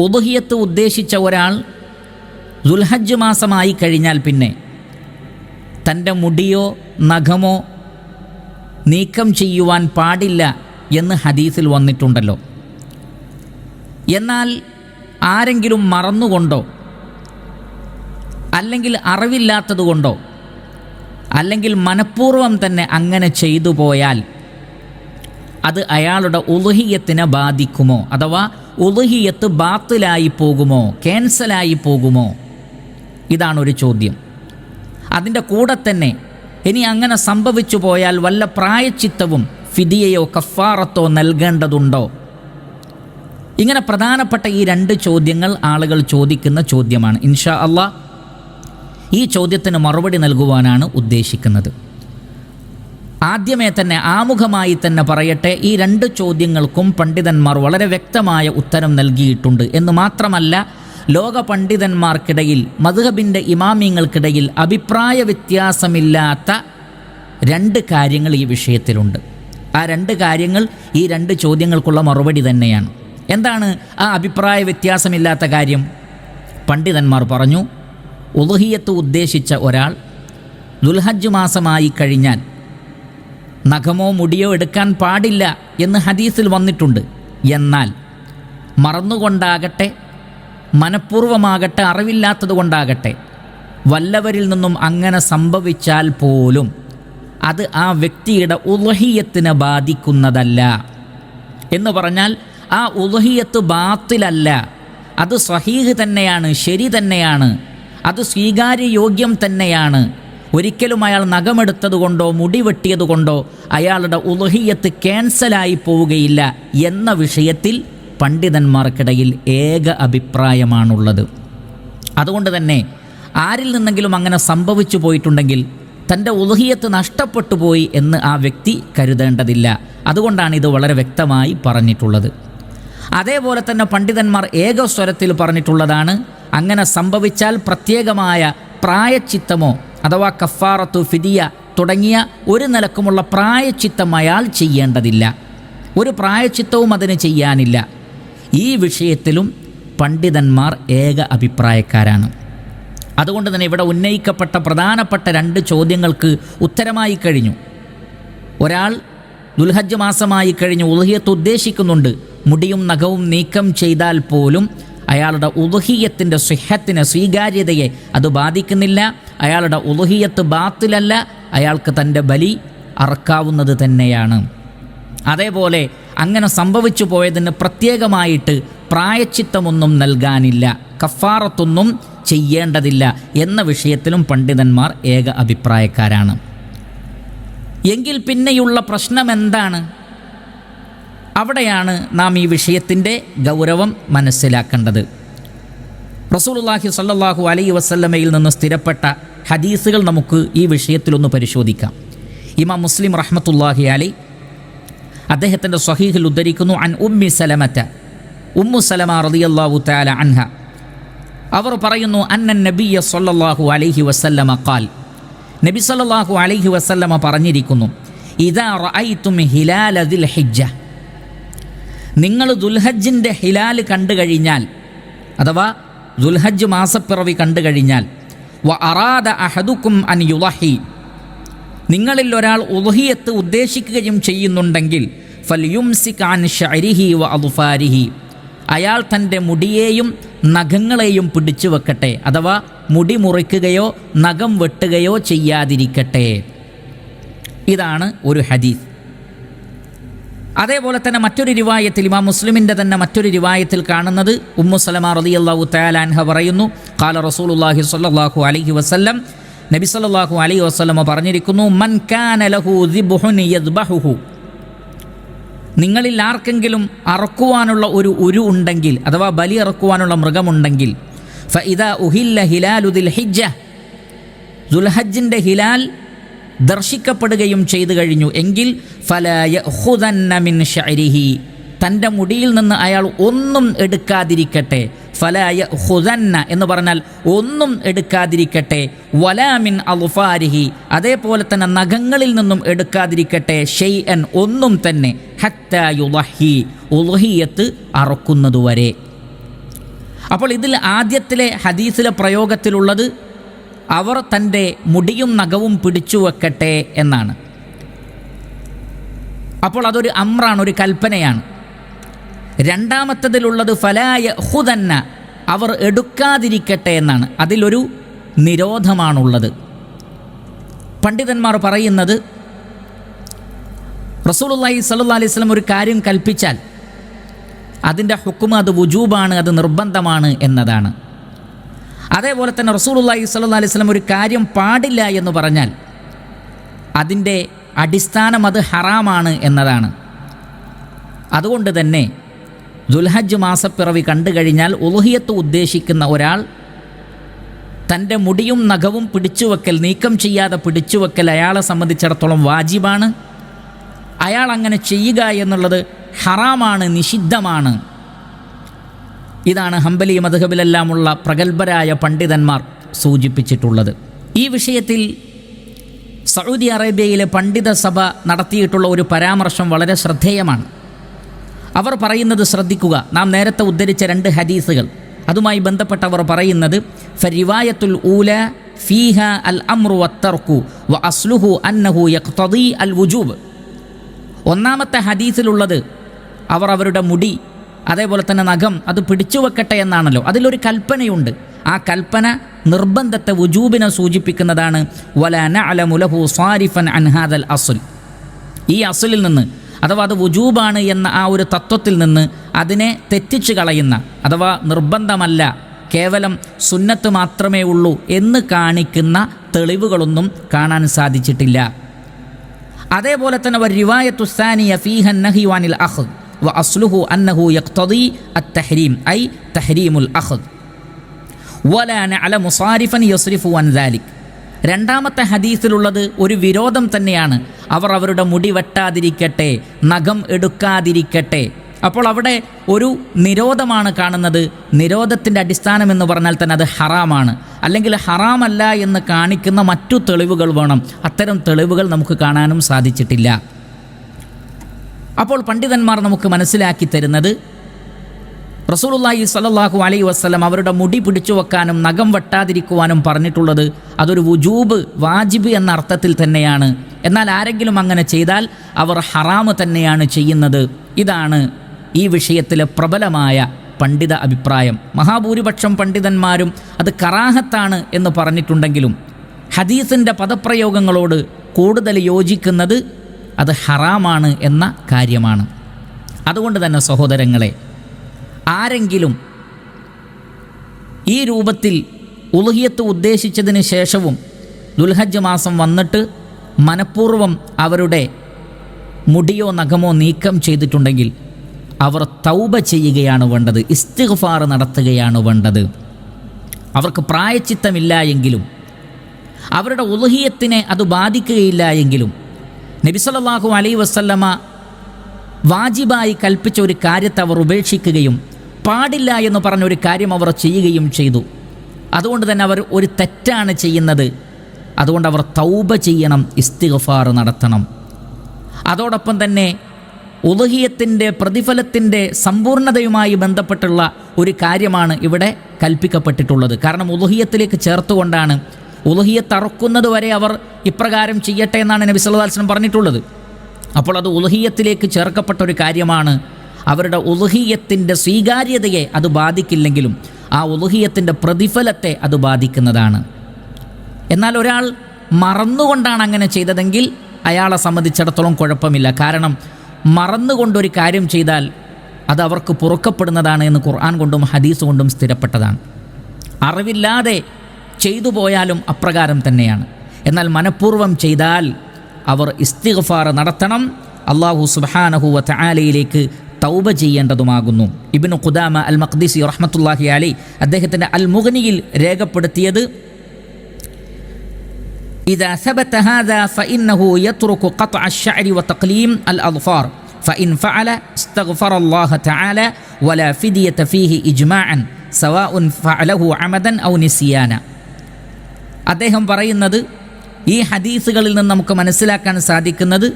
ഉദ്ഹിയത്ത് ഉദ്ദേശിച്ച ഒരാൾ ദുൽഹജ്ജ് മാസമായി കഴിഞ്ഞാൽ പിന്നെ തൻ്റെ മുടിയോ നഖമോ നീക്കം ചെയ്യുവാൻ പാടില്ല എന്ന് ഹദീസിൽ വന്നിട്ടുണ്ടല്ലോ. എന്നാൽ ആരെങ്കിലും മറന്നുകൊണ്ടോ അല്ലെങ്കിൽ അറിവില്ലാത്തതുകൊണ്ടോ അല്ലെങ്കിൽ മനഃപൂർവ്വം തന്നെ അങ്ങനെ ചെയ്തു പോയാൽ അത് അയാളുടെ ഉളുഹിയത്തിനെ ബാധിക്കുമോ? അഥവാ ഉളുഹിയത്ത് ബാത്തിലായി പോകുമോ, ക്യാൻസലായി പോകുമോ? ഇതാണൊരു ചോദ്യം. അതിൻ്റെ കൂടെ തന്നെ ഇനി അങ്ങനെ സംഭവിച്ചു പോയാൽ വല്ല പ്രായച്ചിത്തവും ഫിദിയയോ കഫാറത്തോ നൽകേണ്ടതുണ്ടോ? ഇങ്ങനെ പ്രധാനപ്പെട്ട ഈ 2 ചോദ്യങ്ങൾ ആളുകൾ ചോദിക്കുന്ന ചോദ്യമാണ്. ഇൻഷാ അല്ലാഹ് ഈ ചോദ്യത്തിന് മറുപടി നൽകുവാനാണ് ഉദ്ദേശിക്കുന്നത്. ആദ്യമേ തന്നെ ആമുഖമായി തന്നെ പറയട്ടെ, ഈ 2 ചോദ്യങ്ങൾക്കും പണ്ഡിതന്മാർ വളരെ വ്യക്തമായ ഉത്തരം നൽകിയിട്ടുണ്ട് എന്ന് മാത്രമല്ല, ലോക പണ്ഡിതന്മാർക്കിടയിൽ മദ്ഹബിൻ്റെ ഇമാമിങ്ങൾക്കിടയിൽ അഭിപ്രായ വ്യത്യാസമില്ലാത്ത 2 കാര്യങ്ങൾ ഈ വിഷയത്തിലുണ്ട്. ആ 2 കാര്യങ്ങൾ ഈ 2 ചോദ്യങ്ങൾക്കുള്ള മറുപടി തന്നെയാണ്. എന്താണ് ആ അഭിപ്രായ വ്യത്യാസമില്ലാത്ത കാര്യം? പണ്ഡിതന്മാർ പറഞ്ഞു, ഉളുഹിയത്ത് ഉദ്ദേശിച്ച ഒരാൾ ദുൽഹജ്ജ് മാസമായി കഴിഞ്ഞാൽ നഖമോ മുടിയോ എടുക്കാൻ പാടില്ല എന്ന് ഹദീസിൽ വന്നിട്ടുണ്ട്. എന്നാൽ മറന്നുകൊണ്ടാകട്ടെ മനഃപൂർവ്വമാകട്ടെ അറിവില്ലാത്തത് കൊണ്ടാകട്ടെ വല്ലവരിൽ നിന്നും അങ്ങനെ സംഭവിച്ചാൽ പോലും അത് ആ വ്യക്തിയുടെ ഉളുഹിയത്തിനെ ബാധിക്കുന്നതല്ല. എന്ന് പറഞ്ഞാൽ ആ ഉളുഹിയത്ത് ബാത്തിലല്ല, അത് സ്വഹീഹ് തന്നെയാണ്, ശരി തന്നെയാണ്, അത് സ്വീകാര്യയോഗ്യം തന്നെയാണ്. ഒരിക്കലും അയാൾ നഖമെടുത്തതുകൊണ്ടോ മുടി വെട്ടിയതുകൊണ്ടോ അയാളുടെ ഉളുഹിയത്ത് ക്യാൻസലായി പോവുകയില്ല എന്ന വിഷയത്തിൽ പണ്ഡിതന്മാർക്കിടയിൽ ഏക അഭിപ്രായമാണുള്ളത്. അതുകൊണ്ട് തന്നെ ആരിൽ നിന്നെങ്കിലും അങ്ങനെ സംഭവിച്ചു പോയിട്ടുണ്ടെങ്കിൽ തൻ്റെ ഉളുഹിയത്ത് നഷ്ടപ്പെട്ടു പോയി എന്ന് ആ വ്യക്തി കരുതേണ്ടതില്ല. അതുകൊണ്ടാണ് ഇത് വളരെ വ്യക്തമായി പറഞ്ഞിട്ടുള്ളത്. അതേപോലെ തന്നെ പണ്ഡിതന്മാർ ഏകസ്വരത്തിൽ പറഞ്ഞിട്ടുള്ളതാണ്, അങ്ങനെ സംഭവിച്ചാൽ പ്രത്യേകമായ പ്രായച്ചിത്തമോ അഥവാ കഫാറത്തു, ഫിദിയ തുടങ്ങിയ ഒരു നിലക്കുമുള്ള പ്രായച്ചിത്തം അയാൾ ചെയ്യേണ്ടതില്ല. ഒരു പ്രായച്ചിത്തവും അതിന് ചെയ്യാനില്ല. ഈ വിഷയത്തിലും പണ്ഡിതന്മാർ ഏക അഭിപ്രായക്കാരാണ്. അതുകൊണ്ട് തന്നെ ഇവിടെ ഉന്നയിക്കപ്പെട്ട പ്രധാനപ്പെട്ട 2 ചോദ്യങ്ങൾക്ക് ഉത്തരമായി കഴിഞ്ഞു. ഒരാൾ ദുൽഹജ്ജ് മാസമായി കഴിഞ്ഞ് ഉളുഹിയത്ത് ഉദ്ദേശിക്കുന്നുണ്ട്, മുടിയും നഖവും നീക്കം ചെയ്താൽ പോലും അയാളുടെ ഉളുഹിയത്തിൻ്റെ സിഹത്തിനെ, സ്വീകാര്യതയെ അത് ബാധിക്കുന്നില്ല. അയാളുടെ ഉളുഹിയത്ത് ബാത്തിലല്ല, അയാൾക്ക് തൻ്റെ ബലി അറക്കാവുന്നത് തന്നെയാണ്. അതേപോലെ അങ്ങനെ സംഭവിച്ചു പോയതിന് പ്രത്യേകമായിട്ട് പ്രായച്ചിത്തമൊന്നും നൽകാനില്ല, കഫാറത്തൊന്നും ചെയ്യേണ്ടതില്ല എന്ന വിഷയത്തിലും പണ്ഡിതന്മാർ ഏക അഭിപ്രായക്കാരാണ്. എങ്കിൽ പിന്നെയുള്ള പ്രശ്നം എന്താണ്? അവിടെയാണ് നാം ഈ വിഷയത്തിൻ്റെ ഗൗരവം മനസ്സിലാക്കേണ്ടത്. റസൂലുള്ളാഹി സ്വല്ലല്ലാഹു അലൈഹി വസല്ലമയിൽ നിന്ന് സ്ഥിരപ്പെട്ട ഹദീസുകൾ നമുക്ക് ഈ വിഷയത്തിലൊന്ന് പരിശോധിക്കാം. ഇമാം മുസ്ലിം റഹ്മത്തുള്ളാഹി അലൈഹി അദ്ദേഹത്തിൻ്റെ സ്വഹീഹിൽ ഉദ്ധരിക്കുന്നു, അൻ ഉമ്മു സലമ റളിയല്ലാഹു തആല അൻഹ, അവർ പറയുന്നു, അന്ന നബിയ സ്വല്ലല്ലാഹു അലൈഹി വസല്ലമ ഖാൽ, നബി സ്വല്ലല്ലാഹു അലൈഹി വസല്ലമ പറഞ്ഞിരിക്കുന്നു, ഇദാ റഅയ്തും ഹിലാല ദിൽ ഹിജ്ജ, നിങ്ങൾ ദുൽഹജ്ജിൻ്റെ ഹിലാൽ കണ്ടു കഴിഞ്ഞാൽ അഥവാ ദുൽഹജ്ജ് മാസപ്പിറവി കണ്ടു കഴിഞ്ഞാൽ, വ അറാദ അഹദുക്കും അൻ യുളഹി, നിങ്ങളിൽ ഒരാൾ ഉളുഹിയത്ത് ഉദ്ദേശിക്കുകയും ചെയ്യുന്നുണ്ടെങ്കിൽ, ഫൽയുംസിക് അൻ ശഅരിഹി വ അദ്ഫാരിഹി, അയാൾ തൻ്റെ മുടിയെയും നഖങ്ങളെയും പിടിച്ചു വെക്കട്ടെ, അഥവാ മുടി മുറിക്കുകയോ നഖം വെട്ടുകയോ ചെയ്യാതിരിക്കട്ടെ. ഇതാണ് ഒരു ഹദീസ്. അതേപോലെ തന്നെ മറ്റൊരു റിവായത്തിൽ, ഇമാം മുസ്ലിമിൻ്റെ തന്നെ മറ്റൊരു റിവായത്തിൽ കാണുന്നത്, ഉമ്മു സലമ റളിയല്ലാഹു തആല അൻഹ പറയുന്നു, ഖാല റസൂലുള്ളാഹി സ്വല്ലല്ലാഹു അലൈഹി വസല്ലം, നബി സല്ലല്ലാഹു അലൈഹി വസല്ലം പറഞ്ഞിരിക്കുന്നു, മൻ കാന ലഹു ദിബ്ഹുൻ യദ്ബഹുഹു, നിങ്ങളിൽ ആർക്കെങ്കിലും അറക്കുവാനുള്ള ഒരു ഉരു ഉണ്ടെങ്കിൽ അഥവാ ബലി അറക്കുവാനുള്ള മൃഗമുണ്ടെങ്കിൽ, ഫഇദാ ഉഹില്ല ഹിലാലു ദിൽ ഹിജ്ജ, ദുൽഹജ്ജിൻ്റെ ഹിലാൽ ദർശിക്കപ്പെടുകയും ചെയ്തു കഴിഞ്ഞു എങ്കിൽ, ഫലാ യഖുദന്ന മിൻ ശഅരിഹി, തൻ്റെ മുടിയിൽ നിന്ന് അയാൾ ഒന്നും എടുക്കാതിരിക്കട്ടെ. ഫലാ യഖുദന്ന എന്ന് പറഞ്ഞാൽ ഒന്നും എടുക്കാതിരിക്കട്ടെ. വലാ മിൻ അൾഫാരിഹി, അതേപോലെ തന്നെ നഖങ്ങളിൽ നിന്നും എടുക്കാതിരിക്കട്ടെ. ഷൈഅൻ, ഒന്നും തന്നെ. ഹത്താ യുളഹി, ഉളുഹിയത്ത് അറക്കുന്നതുവരെ. അപ്പോൾ ഇതിൽ ആദ്യത്തിലെ ഹദീസിലെ പ്രയോഗത്തിലുള്ളത് അവർ തൻ്റെ മുടിയും നഖവും പിടിച്ചു വെക്കട്ടെ എന്നാണ്. അപ്പോൾ അതൊരു അമ്രാണ്, ഒരു കൽപ്പനയാണ്. രണ്ടാമത്തതിലുള്ളത് ഫലായ ഹുദന്ന, അവർ എടുക്കാതിരിക്കട്ടെ എന്നാണ്. അതിലൊരു നിരോധമാണുള്ളത്. പണ്ഡിതന്മാർ പറയുന്നത് റസൂലുള്ളാഹി സ്വല്ലല്ലാഹു അലൈഹി വസല്ലം ഒരു കാര്യം കൽപ്പിച്ചാൽ അതിൻ്റെ ഹുക്മ് അത് വുജൂബാണ്, അത് നിർബന്ധമാണ് എന്നതാണ്. അതേപോലെ തന്നെ റസൂലുള്ളാഹി സ്വല്ലല്ലാഹു അലൈഹി വസല്ലം ഒരു കാര്യം പാടില്ല എന്ന് പറഞ്ഞാൽ അതിൻ്റെ അടിസ്ഥാനം അത് ഹറാമാണ് എന്നതാണ്. അതുകൊണ്ട് തന്നെ ദുൽഹജ്ജ് മാസപ്പിറവി കണ്ടു കഴിഞ്ഞാൽ ഉളുഹിയത്ത് ഉദ്ദേശിക്കുന്ന ഒരാൾ തൻ്റെ മുടിയും നഖവും പിടിച്ചുവെക്കൽ, നീക്കം ചെയ്യാതെ പിടിച്ചുവെക്കൽ അയാളെ സംബന്ധിച്ചിടത്തോളം വാജിബാണ്. അയാൾ അങ്ങനെ ചെയ്യുക എന്നുള്ളത് ഹറാമാണ്, നിഷിദ്ധമാണ്. ഇതാണ് ഹംബലി മദ്ഹബിലെല്ലാമുള്ള പ്രഗത്ഭരായ പണ്ഡിതന്മാർ സൂചിപ്പിച്ചിട്ടുള്ളത്. ഈ വിഷയത്തിൽ സൗദി അറേബ്യയിലെ പണ്ഡിത സഭ നടത്തിയിട്ടുള്ള ഒരു പരാമർശം വളരെ ശ്രദ്ധേയമാണ്. അവർ പറയുന്നത് ശ്രദ്ധിക്കുക. നാം നേരത്തെ ഉദ്ധരിച്ച 2 ഹദീസുകൾ, അതുമായി ബന്ധപ്പെട്ടവർ പറയുന്നത് ഫരിവായത്തുൽ ഊല ഫീഹ അൽ അംറു വത്തർക്കു വ അസ്ലുഹു അന്നഹു യഖ്തദി അൽ വുജൂബ്. ഒന്നാമത്തെ ഹദീസിലുള്ളത് അവർ അവരുടെ മുടി അതേപോലെ തന്നെ നഖം അത് പിടിച്ചു വെക്കട്ടെ എന്നാണല്ലോ. അതിലൊരു കൽപ്പനയുണ്ട്. ആ കൽപ്പന നിർബന്ധത്തെ, വുജൂബിനെ സൂചിപ്പിക്കുന്നതാണ്. വലാ നഅലമു ലഹു സാരിഫൻ അൻ ഹാദൽ അസ്ൽ. ഈ അസ്ലിൽ നിന്ന്, അഥവാ അത് വുജൂബാണ് എന്ന ആ ഒരു തത്വത്തിൽ നിന്ന് അതിനെ തെറ്റിച്ച് കളയുന്ന, അഥവാ നിർബന്ധമല്ല, കേവലം സുന്നത്ത് മാത്രമേ ഉള്ളൂ എന്ന് കാണിക്കുന്ന തെളിവുകളൊന്നും കാണാൻ സാധിച്ചിട്ടില്ല. അതേപോലെ തന്നെ റിവായത്തു സാനിയ ഫീഹ നഹ്യു അനിൽ അഖ്ദ് വ അസ്ലുഹു അന്നഹു യഖ്തദി അത്തഹ്രീം ഐ തഹ്രീമുൽ അഖ്ദ് വലാ നഅലമു സാരിഫൻ യസ്രിഫു അൻ ദാലിക്. രണ്ടാമത്തെ ഹദീസിലുള്ളത് ഒരു വിരോധം തന്നെയാണ്. അവർ അവരുടെ മുടി വെട്ടാതിരിക്കട്ടെ, നഖം എടുക്കാതിരിക്കട്ടെ. അപ്പോൾ അവിടെ ഒരു നിരോധമാണ് കാണുന്നത്. നിരോധത്തിൻ്റെ അടിസ്ഥാനം എന്ന് പറഞ്ഞാൽ തന്നെ അത് ഹറാമാണ്, അല്ലെങ്കിൽ ഹറാമല്ല എന്ന് കാണിക്കുന്ന മറ്റു തെളിവുകൾ വേണം. അത്തരം തെളിവുകൾ നമുക്ക് കാണാനും സാധിച്ചിട്ടില്ല. അപ്പോൾ പണ്ഡിതന്മാർ നമുക്ക് മനസ്സിലാക്കി തരുന്നത് റസൂലുള്ളാഹി സ്വല്ലല്ലാഹു അലൈഹി വസല്ലം അവരുടെ മുടി പിടിച്ചു വെക്കാനും നഖം വെട്ടാതിരിക്കുവാനും പറഞ്ഞിട്ടുള്ളത് അതൊരു വുജൂബ്, വാജിബ് എന്ന അർത്ഥത്തിൽ തന്നെയാണ്. എന്നാൽ ആരെങ്കിലും അങ്ങനെ ചെയ്താൽ അവർ ഹറാമ് തന്നെയാണ് ചെയ്യുന്നത്. ഇതാണ് ഈ വിഷയത്തിലെ പ്രബലമായ പണ്ഡിത അഭിപ്രായം. മഹാഭൂരിപക്ഷം പണ്ഡിതന്മാരും അത് കറാഹത്താണ് എന്ന് പറഞ്ഞിട്ടുണ്ടെങ്കിലും ഹദീസിൻ്റെ പദപ്രയോഗങ്ങളോട് കൂടുതൽ യോജിക്കുന്നത് അത് ഹറാമാണ് എന്ന കാര്യമാണ്. അതുകൊണ്ട് തന്നെ സഹോദരങ്ങളെ, ആരെങ്കിലും ഈ രൂപത്തിൽ ഉളുഹിയത്ത് ഉദ്ദേശിച്ചതിന് ശേഷവും ദുൽഹജ്ജ് മാസം വന്നിട്ട് മനഃപൂർവ്വം അവരുടെ മുടിയോ നഖമോ നീക്കം ചെയ്തിട്ടുണ്ടെങ്കിൽ അവർ തൗബ ചെയ്യുകയാണ് വേണ്ടത്, ഇസ്തിഗ്ഫാർ നടത്തുകയാണ് വേണ്ടത്. അവർക്ക് പ്രായച്ചിത്തമില്ല എങ്കിലും, അവരുടെ ഉളുഹിയത്തിനെ അത് ബാധിക്കുകയില്ല എങ്കിലും, നബി സല്ലല്ലാഹു അലൈഹി വസല്ലമ വാജിബായി കൽപ്പിച്ച ഒരു കാര്യത്തെ അവർ ഉപേക്ഷിക്കുകയും പാടില്ല എന്ന് പറഞ്ഞ ഒരു കാര്യം അവർ ചെയ്യുകയും ചെയ്തു. അതുകൊണ്ട് തന്നെ അവർ ഒരു തെറ്റാണ് ചെയ്യുന്നത്. അതുകൊണ്ട് അവർ തൗബ ചെയ്യണം, ഇസ്തിഗ്ഫാർ നടത്തണം. അതോടൊപ്പം തന്നെ ഉളുഹിയത്തിൻ്റെ പ്രതിഫലത്തിൻ്റെ സമ്പൂർണ്ണതയുമായി ബന്ധപ്പെട്ടുള്ള ഒരു കാര്യമാണ് ഇവിടെ കൽപ്പിക്കപ്പെട്ടിട്ടുള്ളത്. കാരണം ഉളുഹിയത്തിലേക്ക് ചേർത്തുകൊണ്ടാണ്, ഉളുഹിയത്ത് അറുക്കുന്നത് വരെ അവർ ഇപ്രകാരം ചെയ്യട്ടെ എന്നാണ് നബി സല്ലല്ലാഹു അലൈഹി വസല്ലം പറഞ്ഞിട്ടുള്ളത്. അപ്പോൾ അത് ഉളുഹിയത്തിലേക്ക് ചേർക്കപ്പെട്ട ഒരു കാര്യമാണ്. അവരുടെ ഉളുഹിയത്തിൻ്റെ സ്വീകാര്യതയെ അത് ബാധിക്കില്ലെങ്കിലും ആ ഉളുഹിയത്തിൻ്റെ പ്രതിഫലത്തെ അത് ബാധിക്കുന്നതാണ്. എന്നാൽ ഒരാൾ മറന്നുകൊണ്ടാണ് അങ്ങനെ ചെയ്തതെങ്കിൽ അയാളെ സംബന്ധിച്ചിടത്തോളം കുഴപ്പമില്ല. കാരണം മറന്നുകൊണ്ടൊരു കാര്യം ചെയ്താൽ അത് അവർക്ക് പൊറുക്കപ്പെടുന്നതാണ് എന്ന് ഖുർആൻ കൊണ്ടും ഹദീസ് കൊണ്ടും സ്ഥിരപ്പെട്ടതാണ്. അറിവില്ലാതെ ചെയ്തു പോയാലും അപ്രകാരം തന്നെയാണ്. എന്നാൽ മനഃപൂർവ്വം ചെയ്താൽ അവർ ഇസ്തിഗ്ഫാർ നടത്തണം, അല്ലാഹു സുബ്ഹാനഹു വ തആലയിലേക്ക് തൗബ ചെയ്യേണ്ടതുമാകുന്നു. ഇബ്നു ഖുദാമ അൽ മഖ്ദിസി റഹ്മത്തുള്ളാഹി അലൈഹി അദ്ദേഹത്തിൻ്റെ അൽ മുഗ്നിയിൽ രേഖപ്പെടുത്തിയത് إذا ثبت هذا فإنه يترك قطع الشعر وتقليم الأظفار فإن فعل استغفر الله تعالى ولا فدية فيه إجماعا سواء فعله عمدا أو نسيانا. അദ്ദേഹം പറയുന്നത് ഈ ഹദീസുകളിൽ നിന്ന് നമുക്ക് മനസ്സിലാക്കാൻ സാധിക്കുന്നത്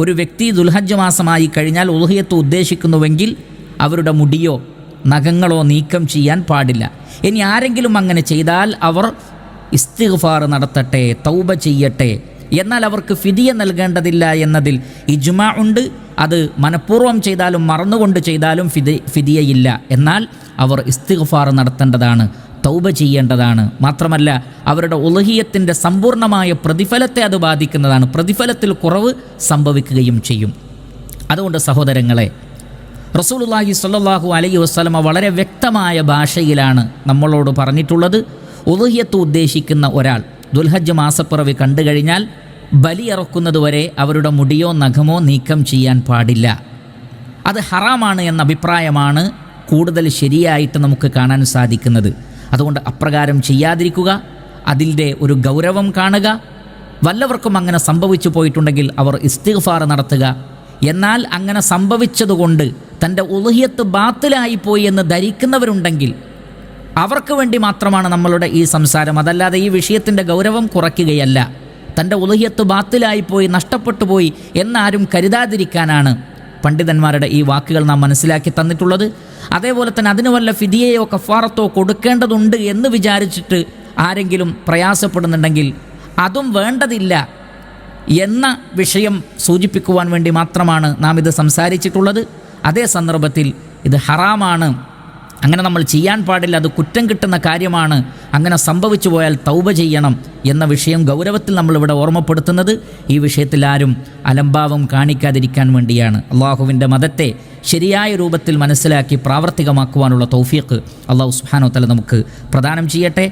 ഒരു വ്യക്തി ദുൽഹജ്ജ് മാസമായി കഴിഞ്ഞാൽ ഉളുഹിയത്ത് ഉദ്ദേശിക്കുന്നുവെങ്കിൽ അവരുടെ മുടിയോ നഖങ്ങളോ നീക്കം ചെയ്യാൻ പാടില്ല. ഇനി ആരെങ്കിലും അങ്ങനെ ചെയ്താൽ അവർ ഇസ്തിഗ്ഫാർ നടത്തട്ടെ, തൗബ ചെയ്യട്ടെ. എന്നാൽ അവർക്ക് ഫിദിയ നൽകേണ്ടതില്ല എന്നതിൽ ഇജ്മാ ഉണ്ട്. അത് മനഃപൂർവ്വം ചെയ്താലും മറന്നുകൊണ്ട് ചെയ്താലും ഫിദിയയില്ല. എന്നാൽ അവർ ഇസ്തിഗ്ഫാർ നടത്തേണ്ടതാണ്, തൗബ ചെയ്യേണ്ടതാണ്. മാത്രമല്ല അവരുടെ ഉളുഹിയത്തിൻ്റെ സമ്പൂർണ്ണമായ പ്രതിഫലത്തെ അത് ബാധിക്കുന്നതാണ്. പ്രതിഫലത്തിൽ കുറവ് സംഭവിക്കുകയും ചെയ്യും. അതുകൊണ്ട് സഹോദരങ്ങളെ, റസൂലുള്ളാഹി സ്വല്ലല്ലാഹു അലൈഹി വസല്ലമ വളരെ വ്യക്തമായ ഭാഷയിലാണ് നമ്മളോട് പറഞ്ഞിട്ടുള്ളത്. ഉളുഹിയത്ത് ഉദ്ദേശിക്കുന്ന ഒരാൾ ദുൽഹജ്ജ് മാസപ്പിറവി കണ്ടു കഴിഞ്ഞാൽ ബലിയിറക്കുന്നതുവരെ അവരുടെ മുടിയോ നഖമോ നീക്കം ചെയ്യാൻ പാടില്ല. അത് ഹറാമാണ് എന്ന അഭിപ്രായമാണ് കൂടുതൽ ശരിയായിട്ട് നമുക്ക് കാണാൻ സാധിക്കുന്നത്. അതുകൊണ്ട് അപ്രകാരം ചെയ്യാതിരിക്കുക, അതിൻ്റെ ഒരു ഗൗരവം കാണുക. വല്ലവർക്കും അങ്ങനെ സംഭവിച്ചു പോയിട്ടുണ്ടെങ്കിൽ അവർ ഇസ്തിഗ്ഫാർ നടത്തുക. എന്നാൽ അങ്ങനെ സംഭവിച്ചതുകൊണ്ട് തൻ്റെ ഉളുഹിയത്ത് ബാത്തിലായിപ്പോയി എന്ന് ധരിക്കുന്നവരുണ്ടെങ്കിൽ അവർക്ക് വേണ്ടി മാത്രമാണ് നമ്മളുടെ ഈ സംസാരം. അതല്ലാതെ ഈ വിഷയത്തിൻ്റെ ഗൗരവം കുറയ്ക്കുകയല്ല. തൻ്റെ ഉളുഹിയത്ത് ബാത്തിലായിപ്പോയി, നഷ്ടപ്പെട്ടു പോയി എന്നാരും കരുതാതിരിക്കാനാണ് പണ്ഡിതന്മാരുടെ ഈ വാക്കുകൾ നാം മനസ്സിലാക്കി തന്നിട്ടുള്ളത്. അതേപോലെ തന്നെ അതിന് വല്ല ഫിദിയയോ കഫാറത്തോ കൊടുക്കേണ്ടതുണ്ട് എന്ന് വിചാരിച്ചിട്ട് ആരെങ്കിലും പ്രയാസപ്പെടുന്നുണ്ടെങ്കിൽ അതും വേണ്ടതില്ല എന്ന വിഷയം സൂചിപ്പിക്കുവാൻ വേണ്ടി മാത്രമാണ് നാം ഇത് സംസാരിച്ചിട്ടുള്ളത്. അതേ സന്ദർഭത്തിൽ ഇത് ഹറാമാണ്, അങ്ങനെ നമ്മൾ ചെയ്യാൻ പാടില്ല, അത് കുറ്റം കിട്ടുന്ന കാര്യമാണ്, അങ്ങനെ സംഭവിച്ചു പോയാൽ തൗബ ചെയ്യണം എന്ന വിഷയം ഗൗരവത്തിൽ നമ്മളിവിടെ ഓർമ്മപ്പെടുത്തുന്നത് ഈ വിഷയത്തിൽ ആരും അലംഭാവം കാണിക്കാതിരിക്കാൻ വേണ്ടിയാണ്. അള്ളാഹുവിൻ്റെ മതത്തെ ശരിയായ രൂപത്തിൽ മനസ്സിലാക്കി പ്രാവർത്തികമാക്കുവാനുള്ള തൗഫീഖ് അള്ളാഹു സുബ്ഹാനഹു വ തആല നമുക്ക് പ്രദാനം ചെയ്യട്ടെ.